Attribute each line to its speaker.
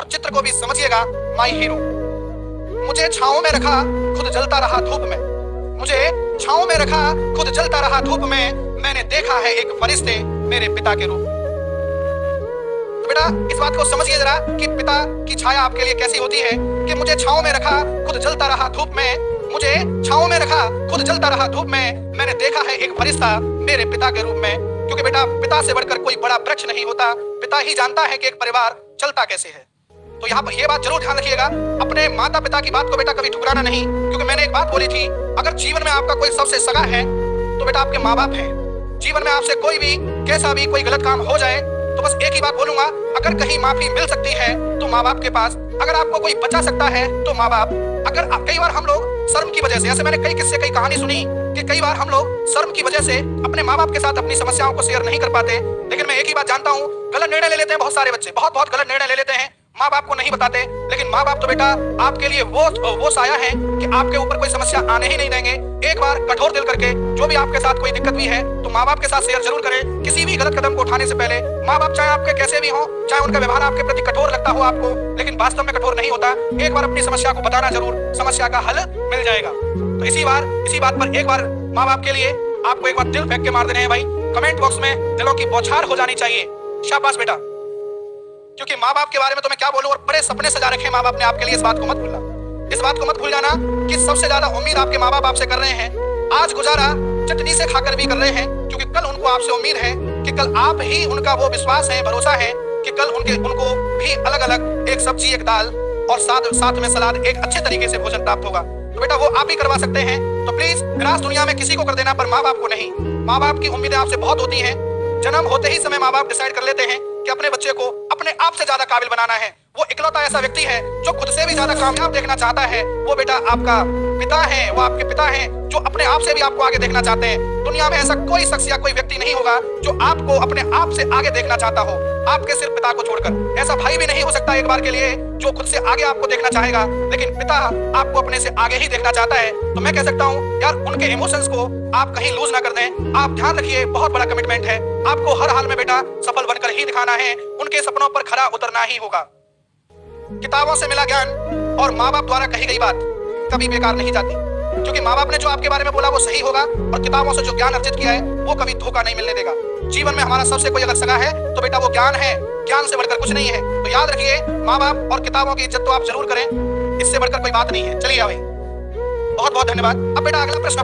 Speaker 1: और चित्र को भी समझिएगा माई हीरो। मुझे छांव में रखा, खुद जलता रहा धूप में। मुझे छांव में रखा, खुद जलता रहा धूप में। मैंने देखा है एक फरिश्ते मेरे पिता के रूप। तो बेटा इस बात को समझिए जरा कि पिता की छाया आपके लिए कैसी होती है कि मुझे छांव में रखा, खुद जलता रहा धूप में। मुझे छांव में रखा, खुद जलता रहा धूप में। मैंने देखा है एक फरिश्ता मेरे पिता के रूप में। क्योंकि बेटा पिता से बढ़कर कोई बड़ा वृक्ष नहीं होता। पिता ही जानता है कि एक परिवार चलता कैसे है। तो यहाँ पर ये बात जरूर ध्यान रखिएगा, अपने माता पिता की बात को बेटा कभी ठुकराना नहीं। क्योंकि मैंने एक बात बोली थी, अगर जीवन में आपका कोई सबसे सगा है तो बेटा आपके माँ बाप है। जीवन में आपसे कोई भी कैसा भी कोई गलत काम हो जाए तो बस एक ही बात बोलूंगा, अगर कहीं माफी मिल सकती है तो माँ बाप के पास। अगर आपको कोई बचा सकता है तो माँ बाप। अगर कई बार हम लोग शर्म की वजह से, ऐसे मैंने कई किस्से कई कहानी सुनी कि कई बार हम लोग शर्म की वजह से अपने माँ बाप के साथ अपनी समस्याओं को शेयर नहीं कर पाते। लेकिन मैं एक ही बात जानता हूँ, गलत निर्णय ले लेते हैं बहुत सारे बच्चे, बहुत गलत निर्णय ले लेते हैं, माँ बाप को नहीं बताते। लेकिन माँ बाप तो बेटा आपके लिए वो साया है कि आपके ऊपर कोई समस्या आने ही नहीं देंगे। एक बार कठोर दिल करके जो भी आपके साथ कोई दिक्कत भी है तो माँ बाप के साथ शेयर जरूर करें। किसी भी गलत कदम को उठाने से पहले माँ बाप चाहे आपके कैसे भी हो, चाहे उनका व्यवहार आपके प्रति कठोर लगता हो आपको, लेकिन वास्तव में कठोर नहीं होता। एक बार अपनी समस्या को बताना जरूर, समस्या का हल मिल जाएगा। तो इसी बात पर एक बार माँ बाप के लिए आपको एक बार दिल फेंक के मार देने हैं भाई। कमेंट बॉक्स में दिलों की बौछार हो जानी चाहिए। शाबाश बेटा। क्योंकि माँ बाप के बारे में तो मैं क्या बोलूं, और बड़े सपने सजा रखे हैं माँ बाप ने आपके लिए। इस बात को मत भूलना, इस बात को मत भूल जाना कि सबसे ज्यादा उम्मीद आपके माँ बाप आपसे कर रहे हैं। आज गुजारा चटनी से खाकर भी कर रहे हैं, क्योंकि कल उनको आपसे उम्मीद है कि कल आप ही उनका वो विश्वास है, भरोसा है कि कल उनको भी अलग अलग एक सब्जी, एक दाल और साथ में सलाद, एक अच्छे तरीके से भोजन प्राप्त होगा। तो बेटा वो आप ही करवा सकते हैं। तो प्लीज निराश दुनिया में किसी को कर देना, पर माँ बाप को नहीं। माँ बाप की उम्मीदें आपसे बहुत होती हैं। जन्म होते ही समय माँ बाप डिसाइड कर लेते हैं कि अपने बच्चे को अपने आप से ज्यादा काबिल बनाना है। वो इकलौता ऐसा व्यक्ति है जो खुद से भी ज्यादा कामयाब देखना चाहता है। वो बेटा आपका पिता है, वो आपके पिता हैं जो अपने आप से भी आपको आगे देखना चाहते हैं। दुनिया में ऐसा कोई शख्स या कोई व्यक्ति नहीं होगा जो आपको अपने आप से आगे देखना चाहता हो, आपके सिर्फ पिता को छोड़कर। ऐसा भाई भी नहीं हो सकता एक बार के लिए जो खुद से आगे आपको देखना चाहेगा, लेकिन पिता आपको अपने से आगे ही देखना चाहता है। तो मैं कह सकता हूँ यार, उनके इमोशंस को आप कहीं लूज ना कर दें। आप ध्यान रखिए, बहुत बड़ा कमिटमेंट है। आपको हर हाल में बेटा सफल बनकर ही दिखाना है, उनके सपनों पर खरा उतरना ही होगा। किताबों से मिला ज्ञान और माँ बाप द्वारा कही गई बात कभी बेकार नहीं जाती, क्योंकि माँ बाप ने जो आपके बारे में बोला वो सही होगा, और किताबों से जो ज्ञान अर्जित किया है वो कभी धोखा नहीं मिलने देगा। जीवन में हमारा सबसे कोई अगर सगा है तो बेटा वो ज्ञान है। ज्ञान से बढ़कर कुछ नहीं है। तो याद रखिए, माँ बाप और किताबों की इज्जत तो आप जरूर करें, इससे बढ़कर कोई बात नहीं है। चलिए भाई, बहुत बहुत धन्यवाद। अब बेटा अगला प्रश्न